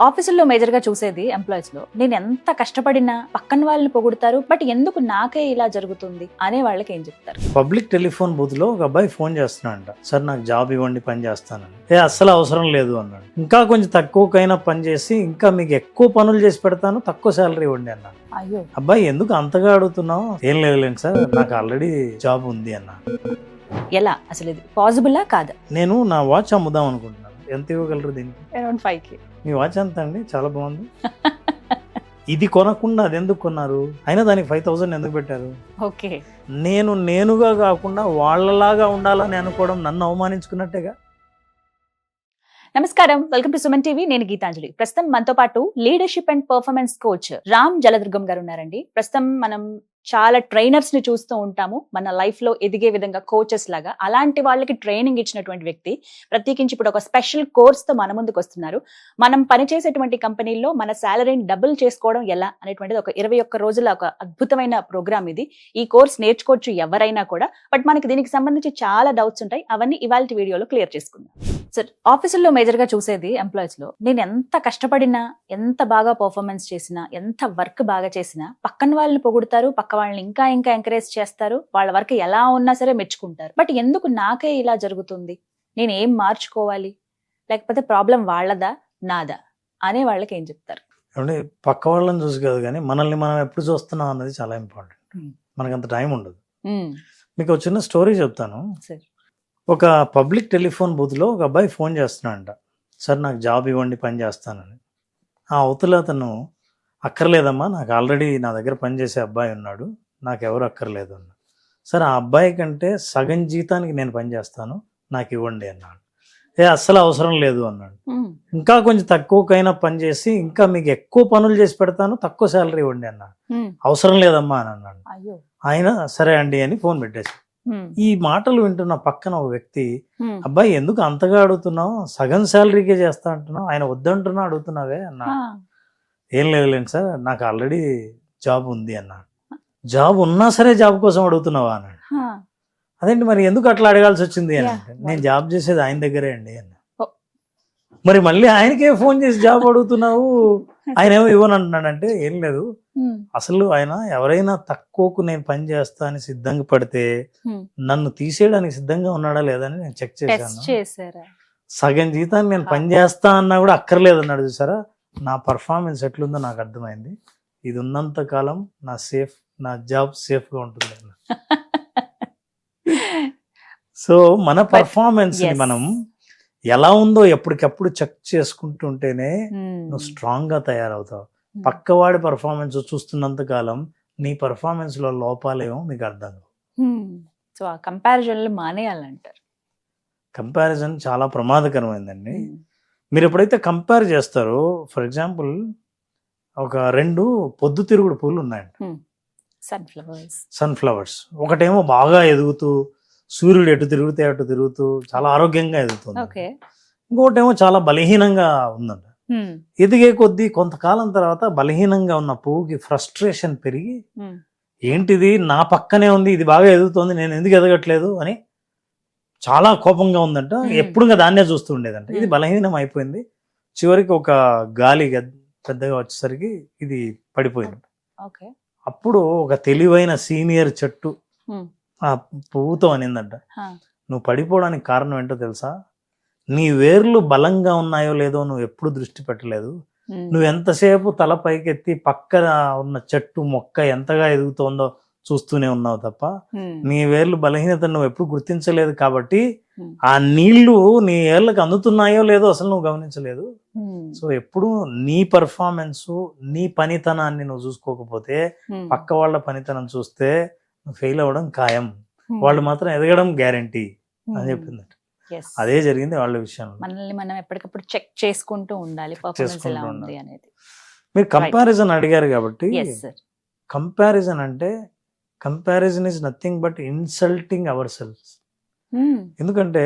ఆఫీసుల్లో మేజర్ గా చూసేది ఎంప్లాయీస్ లో నేను ఎంత కష్టపడినా పక్కన వాళ్ళని పొగుడుతారు, బట్ ఎందుకు నాకే ఇలా జరుగుతుంది అనే వాళ్ళకి ఏం చెప్తారు? పబ్లిక్ టెలిఫోన్ బూత్ లో ఒక అబ్బాయి ఫోన్ చేస్తున్నాడంట, సార్ నాకు జాబ్ ఇవ్వండి పని చేస్తానని. అస్సలు అవసరం లేదు అన్నాడు. ఇంకా కొంచెం తక్కువకైనా పని చేసి ఇంకా మీకు ఎక్కువ పనులు చేసి పెడతాను, తక్కువ శాలరీ ఇవ్వండి అన్నాడు. అయ్యో, అబ్బాయి ఎందుకు అంతగా అడుగుతున్నావు? ఏం లేదులేండి సార్, నాకు ఆల్రెడీ జాబ్ ఉంది అన్నా. ఎలా అసలు ఇది పాసిబులా కాదా? నేను నా వాచ్ అమ్ముదాం అనుకుంటున్నాను, ఎంత ఇవ్వగలరు దీనికి? Around 5K. మీ వాచ్ ఎంత అండి? చాలా బాగుంది. ఇది కొనకుండా అది ఎందుకు కొన్నారు? అయినా దానికి 5,000 ఎందుకు పెట్టారు? ఓకే, నేనుగా కాకుండా వాళ్ళలాగా ఉండాలని అనుకోవడం నన్ను అవమానించుకున్నట్టేగా. నమస్కారం, వెల్కమ్ టు సుమన్ టీవీ. నేను గీతాంజలి. ప్రస్తుతం మనతో పాటు leadership and performance coach Ram Jaladurgam గారు ఉన్నారండి. ప్రస్తుతం మనం చాలా ట్రైనర్స్ ని చూస్తూ ఉంటాము మన లైఫ్ లో ఎదిగే విధంగా, కోచెస్ లాగా. అలాంటి వాళ్ళకి ట్రైనింగ్ ఇచ్చినటువంటి వ్యక్తి ప్రత్యేకించి ఇప్పుడు ఒక స్పెషల్ కోర్స్ తో మన ముందుకు వస్తున్నారు. మనం పనిచేసేటువంటి కంపెనీల్లో మన శాలరీని డబుల్ చేసుకోవడం ఎలా అనేటువంటిది ఒక 21 రోజుల ఒక అద్భుతమైన ప్రోగ్రామ్ ఇది. ఈ కోర్స్ నేర్చుకోవచ్చు ఎవరైనా కూడా. బట్ మనకి దీనికి సంబంధించి చాలా డౌట్స్ ఉంటాయి, అవన్నీ ఇవాళ వీడియోలో క్లియర్ చేసుకుందాం. సార్, ఆఫీసుల్లో మేజర్ గా చూసేది ఎంప్లాయీస్ లో నేను ఎంత కష్టపడినా, ఎంత బాగా పర్ఫార్మెన్స్ చేసినా, ఎంత వర్క్ బాగా చేసినా పక్కన వాళ్ళని పొగుడుతారు, పక్క వాళ్ళని ఇంకా ఎంకరేజ్ చేస్తారు, వాళ్ళ వర్క్ ఎలా ఉన్నా సరే మెచ్చుకుంటారు. బట్ ఎందుకు నాకే ఇలా జరుగుతుంది, నేను ఏం మార్చుకోవాలి, లేకపోతే ప్రాబ్లం వాళ్ళదా నాదా అనే వాళ్ళకి ఏం చెప్తారు? అంటే పక్క వాళ్ళని చూసి కాదు కానీ మనల్ని మనం ఎప్పుడు చూస్తున్నాం అన్నది చాలా ఇంపార్టెంట్. మనకు అంత టైం ఉండదు. మీకు ఒక చిన్న స్టోరీ చెప్తాను. ఒక పబ్లిక్ టెలిఫోన్ బూత్లో ఒక అబ్బాయి ఫోన్ చేస్తున్నాడంట, సార్ నాకు జాబ్ ఇవ్వండి పని చేస్తానని. ఆ అవతల అతను, అక్కర్లేదమ్మా, నాకు ఆల్రెడీ నా దగ్గర పనిచేసే అబ్బాయి ఉన్నాడు, నాకు ఎవరు అక్కర్లేదు అన్న. సార్, ఆ అబ్బాయి కంటే సగం జీతానికి నేను పని చేస్తాను, నాకు ఇవ్వండి అన్నాడు. అస్సలు అవసరం లేదు అన్నాడు. ఇంకా కొంచెం తక్కువకైనా పని చేసి ఇంకా మీకు ఎక్కువ పనులు చేసి పెడతాను, తక్కువ శాలరీ ఇవ్వండి అన్నాడు. అవసరం లేదమ్మా అని అన్నాడు. ఆయన సరే అండి అని ఫోన్ పెట్టేసి. ఈ మాటలు వింటున్న పక్కన ఒక వ్యక్తి, అబ్బాయి ఎందుకు అంతగా అడుగుతున్నావు, సగం శాలరీకే చేస్తా అంటున్నావు, ఆయన వద్దంటున్నా అడుగుతున్నావే అన్నా. ఏం లేదులేండి సార్, నాకు ఆల్రెడీ జాబ్ ఉంది అన్నాడు. జాబ్ ఉన్నా సరే జాబ్ కోసం అడుగుతున్నావా అన్నాడు. అదేంటి మరి ఎందుకు అట్లా అడగాల్సి వచ్చింది అని అంటే, నేను జాబ్ చేసేది ఆయన దగ్గరే అండి అన్న. మరి మళ్ళీ ఆయనకే ఫోన్ చేసి జాబ్ అడుగుతున్నావు, ఆయన ఏమో ఇవ్వను అంటున్నాడంటే, ఏం లేదు, అసలు ఆయన ఎవరైనా తక్కువకు నేను పని చేస్తా అని సిద్ధంగా పడితే నన్ను తీసేయడానికి సిద్ధంగా ఉన్నాడా లేదని నేను చెక్ చేశాను. సగం జీతాన్ని నేను పని చేస్తా అన్నా కూడా అక్కర్లేదు అన్నాడు. చూసారా, నా పర్ఫార్మెన్స్ ఎట్లుందో నాకు అర్థమైంది. ఇది ఉన్నంత కాలం నా జాబ్ సేఫ్ గా ఉంటుంది అన్న. సో మన పర్ఫార్మెన్స్ ని మనం ఎలా ఉందో ఎప్పటికప్పుడు చెక్ చేసుకుంటుంటేనే నువ్వు స్ట్రాంగ్ గా తయారవుతావు. పక్కవాడి పర్ఫార్మెన్స్ చూస్తున్నంత కాలం నీ పర్ఫార్మెన్స్ లో లోపాలేమో మీకు అర్థం కావు. సో ఆ కంపారిజన్లు మానేయాలంటారు. కంపారిజన్ చాలా ప్రమాదకరమైందండి. మీరు ఎప్పుడైతే కంపేర్ చేస్తారో, ఫర్ ఎగ్జాంపుల్ ఒక 2 పొద్దుతిరుగుడు పూలు ఉన్నాయండి, సన్ఫ్లవర్స్. ఒకటేమో బాగా ఎదుగుతూ సూర్యుడు ఎటు తిరుగుతే అటు తిరుగుతూ చాలా ఆరోగ్యంగా ఎదుగుతుంది. ఇంకోటేమో చాలా బలహీనంగా ఉందంట. ఎదిగే కొద్దీ కొంతకాలం తర్వాత బలహీనంగా ఉన్న పువ్వుకి ఫ్రస్ట్రేషన్ పెరిగి, ఏంటిది నా పక్కనే ఉంది, ఇది బాగా ఎదుగుతోంది, నేను ఎందుకు ఎదగట్లేదు అని చాలా కోపంగా ఉందంట. ఎప్పుడు దాన్నే చూస్తూ ఉండేదంట. ఇది బలహీనం అయిపోయింది. చివరికి ఒక గాలి పెద్దగా వచ్చేసరికి ఇది పడిపోయింది. అప్పుడు ఒక తెలివైన సీనియర్ చెట్టు ఆ పువ్వుతో అనిందంట, నువ్వు పడిపోవడానికి కారణం ఏంటో తెలుసా? నీ వేర్లు బలంగా ఉన్నాయో లేదో నువ్వు ఎప్పుడు దృష్టి పెట్టలేదు. నువ్వు ఎంతసేపు తల పైకెత్తి పక్కన ఉన్న చెట్టు మొక్క ఎంతగా ఎదుగుతోందో చూస్తూనే ఉన్నావు తప్ప నీ వేర్లు బలహీనత నువ్వు ఎప్పుడు గుర్తించలేదు. కాబట్టి ఆ నీళ్లు నీ ఏళ్ళకి అందుతున్నాయో లేదో అసలు నువ్వు గమనించలేదు. సో ఎప్పుడు నీ పర్ఫార్మెన్స్, నీ పనితనాన్ని నువ్వు చూసుకోకపోతే పక్క వాళ్ళ పనితనం చూస్తే నువ్వు ఫెయిల్ అవ్వడం ఖాయం, వాళ్ళు మాత్రం ఎదగడం గ్యారంటీ అని చెప్పిందట. అదే జరిగింది వాళ్ళ విషయంలో. మనల్ని మనం ఎప్పటికప్పుడు చెక్ చేసుకుంటూ ఉండాలి పర్ఫార్మెన్స్ ఎలా ఉంది అనేది. మీరు కంపారిజన్ అడిగారు కాబట్టి, కంపారిజన్ అంటే comparison is nothing but insulting our selfs. ఎందుకంటే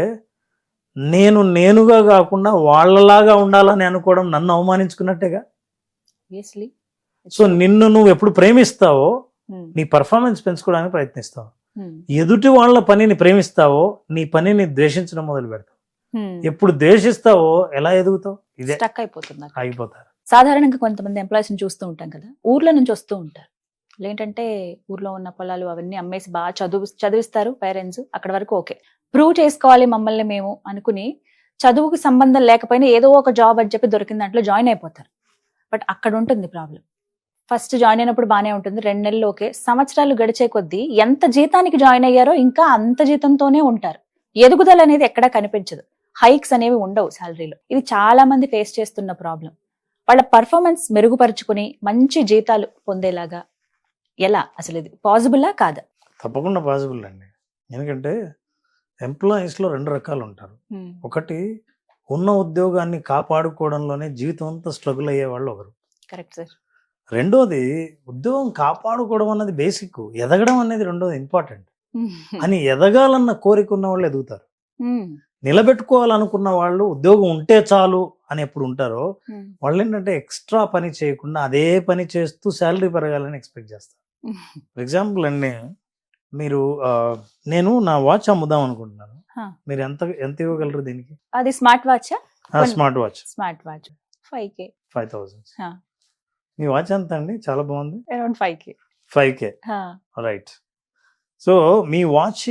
నేనుగా కాకుండా వాళ్ళలాగా ఉండాలని అనుకోవడం నన్ను అవమానించుకున్నట్టేగా. సో నిన్ను నువ్వు ఎప్పుడు ప్రేమిస్తావో నీ పర్ఫార్మెన్స్ పెంచుకోవడానికి ప్రయత్నిస్తావు. ఎదుటి వాళ్ళ పనిని ప్రేమిస్తావో నీ పనిని ద్వేషించడం మొదలు పెడతావు. ఎప్పుడు ద్వేషిస్తావో ఎలా ఎదుగుతావు? ఇదే స్టక్ అయిపోతుంది అక్కడ. ఆగిపోతారు. సాధారణంగా కొంతమంది ఎంప్లాయీస్ ని చూస్తూ ఉంటాం కదా, ఊర్ల నుంచి వస్తూ ఉంటారు. ఏంటంటే ఊర్లో ఉన్న పొలాలు అవన్నీ అమ్మేసి బాగా చదివిస్తారు పేరెంట్స్, అక్కడ వరకు ఓకే, ప్రూవ్ చేసుకోవాలి మమ్మల్ని మేము అనుకుని చదువుకు సంబంధం లేకపోయినా ఏదో ఒక జాబ్ అని చెప్పి దొరికిన దాంట్లో జాయిన్ అయిపోతారు. బట్ అక్కడ ఉంటుంది ప్రాబ్లం. ఫస్ట్ జాయిన్ అయినప్పుడు బాగానే ఉంటుంది, 2 నెలలు ఓకే, సంవత్సరాలు గడిచే కొద్దీ ఎంత జీతానికి జాయిన్ అయ్యారో ఇంకా అంత జీతంతోనే ఉంటారు. ఎదుగుదల అనేది ఎక్కడా కనిపించదు, హైక్స్ అనేవి ఉండవు శాలరీలో. ఇది చాలా మంది ఫేస్ చేస్తున్న ప్రాబ్లం. వాళ్ళ పర్ఫార్మెన్స్ మెరుగుపరుచుకుని మంచి జీతాలు పొందేలాగా ఎలా, అసలు ఇది పాసిబుల్లా కాదా? తప్పకుండా పాసిబుల్ అండి. ఎందుకంటే ఎంప్లాయీస్లో 2 రకాలు ఉంటారు. ఒకటి ఉన్న ఉద్యోగాన్ని కాపాడుకోవడంలోనే జీవితం అంతా స్ట్రగుల్ అయ్యే వాళ్ళు ఒకరు. Correct sir. రెండోది ఉద్యోగం కాపాడుకోవడం అన్నది బేసిక్, ఎదగడం అనేది రెండోది ఇంపార్టెంట్ అని ఎదగాలన్న కోరిక ఉన్న వాళ్ళు ఎదుగుతారు. నిలబెట్టుకోవాలనుకున్న వాళ్ళు ఉద్యోగం ఉంటే చాలు అని ఎప్పుడు ఉంటారో వాళ్ళు ఏంటంటే ఎక్స్ట్రా పని చేయకుండా అదే పని చేస్తూ శాలరీ పెరగాలని ఎక్స్పెక్ట్ చేస్తారు. ఫర్ ఎగ్జాంపుల్ అండి, మీరు నేను నా వాచ్ అమ్ముదాం అనుకుంటున్నాను, మీరు ఎంత ఇవ్వగలరు దీనికి? అది స్మార్ట్ వాచ్. Smart watch 5,000. మీ వాచ్ ఎంత అండి? చాలా బాగుంది. Around 5K. 5K, right. So మీ వాచ్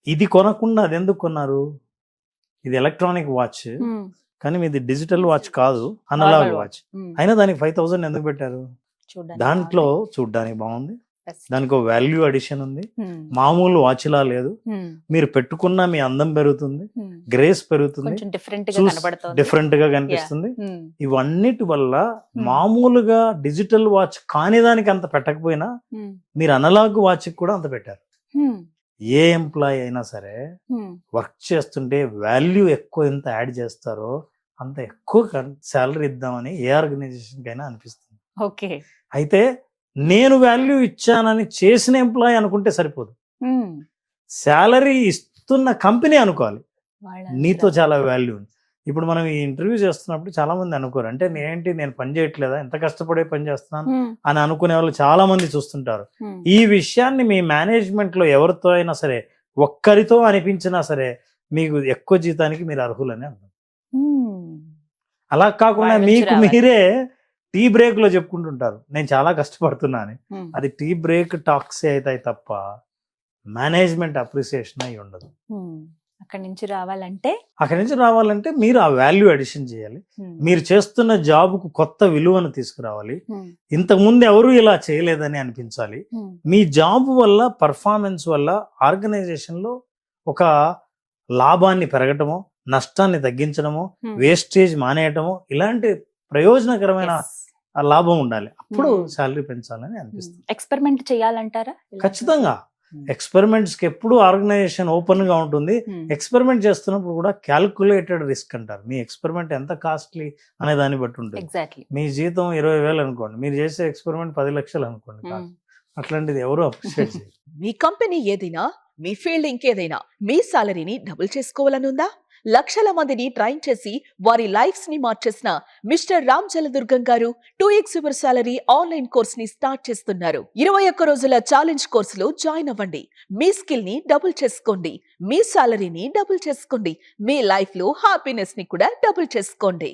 ఇది కొనకుండా అది ఎందుకు కొన్నారు? ఇది ఎలక్ట్రానిక్ వాచ్ కానీ మీది డిజిటల్ వాచ్ కాదు, అనలాగ్ వాచ్. అయినా దానికి 5,000 ఎందుకు పెట్టారు? దాంట్లో చూడ్డానికి బాగుంది, దానికి ఒక వాల్యూ అడిషన్ ఉంది, మామూలు వాచ్లా లేదు. మీరు పెట్టుకున్న మీ అందం పెరుగుతుంది, గ్రేస్ పెరుగుతుంది, డిఫరెంట్ గా కనిపిస్తుంది. ఇవన్నిటి వల్ల మామూలుగా డిజిటల్ వాచ్ కాని దానికి అంత పెట్టకపోయినా మీరు అనలాగ్ వాచ్ కూడా అంత పెట్టారు. ఏ ఎంప్లాయీ అయినా సరే వర్క్ చేస్తుంటే వాల్యూ ఎక్కువ ఎంత యాడ్ చేస్తారో అంత ఎక్కువ శాలరీ ఇద్దామని ఏ ఆర్గనైజేషన్ కైనా అనిపిస్తుంది. ఓకే, అయితే నేను వాల్యూ ఇచ్చానని చేసిన ఎంప్లాయీ అనుకుంటే సరిపోదు, శాలరీ ఇస్తున్న కంపెనీ అనుకోవాలి నీతో చాలా వాల్యూ ఉంది. ఇప్పుడు మనం ఈ ఇంటర్వ్యూ చేస్తున్నప్పుడు చాలా మంది అనుకోరు, అంటే నేను పని చేయట్లేదా, ఎంత కష్టపడే పని చేస్తున్నాను అని అనుకునే వాళ్ళు చాలా మంది చూస్తుంటారు. ఈ విషయాన్ని మీ మేనేజ్మెంట్ లో ఎవరితో అయినా సరే ఒక్కరితో అనిపించినా సరే మీకు ఎక్కువ జీతానికి మీరు అర్హులని అంటారు. అలా కాకుండా మీకు మీరే టీ బ్రేక్ లో చెప్పుకుంటుంటారు నేను చాలా కష్టపడుతున్నా అని. అది టీ బ్రేక్ టాక్స్ అవుతాయి తప్ప మేనేజ్మెంట్ అప్రిసియేషన్ అయి ఉండదు. అక్కడి నుంచి రావాలంటే మీరు ఆ వాల్యూ అడిషన్ చేయాలి, మీరు చేస్తున్న జాబ్కు కొత్త విలువను తీసుకురావాలి, ఇంతకు ముందు ఎవరు ఇలా చేయలేదని అనిపించాలి. మీ జాబ్ వల్ల పర్ఫార్మెన్స్ వల్ల ఆర్గనైజేషన్ లో ఒక లాభాన్ని పెరగటమో, నష్టాన్ని తగ్గించడమో, వేస్టేజ్ మానేయటమో, ఇలాంటి ప్రయోజనకరమైన లాభం ఉండాలి. అప్పుడు శాలరీ పెంచాలని అనిపిస్తుంది. ఎక్స్పెరిమెంట్ చేయాలంటారా? ఖచ్చితంగా. ఎక్స్పెరిమెంట్స్ కి ఎప్పుడు ఆర్గనైజేషన్ ఓపెన్ గా ఉంటుంది. ఎక్స్పెరిమెంట్ చేస్తున్నప్పుడు కూడా క్యాల్కులేటెడ్ రిస్క్ అంటారు. మీ ఎక్స్పెరిమెంట్ ఎంత కాస్ట్లీ అనే దాన్ని బట్టి ఉంటుంది. మీ జీతం 20,000 అనుకోండి, మీరు చేసే ఎక్స్పెరిమెంట్ 10 లక్షలు అనుకోండి, అట్లాంటిది ఎవరు అప్రిషియేట్ చేయరు. మీ కంపెనీ ఏదైనా, మీ ఫీల్డ్ ఇంకేదైనా, మీ సాలరీని డబుల్ చేసుకోవాలనుందా? లక్షల మందిని ట్రైన్ చేసి వారి లైఫ్స్ ని మార్చేసిన మిస్టర్ రామ్ జలదుర్గం గారు 2x your salary online course ని స్టార్ట్ చేస్తున్నారు. 21 రోజుల ఛాలెంజ్ కోర్సులో జాయిన్ అవ్వండి. మీ స్కిల్ ని డబుల్ చేసుకోండి, మీ సాలరీని డబుల్ చేసుకోండి, మీ లైఫ్ లో హ్యాపీనెస్ ని కూడా డబుల్ చేసుకోండి.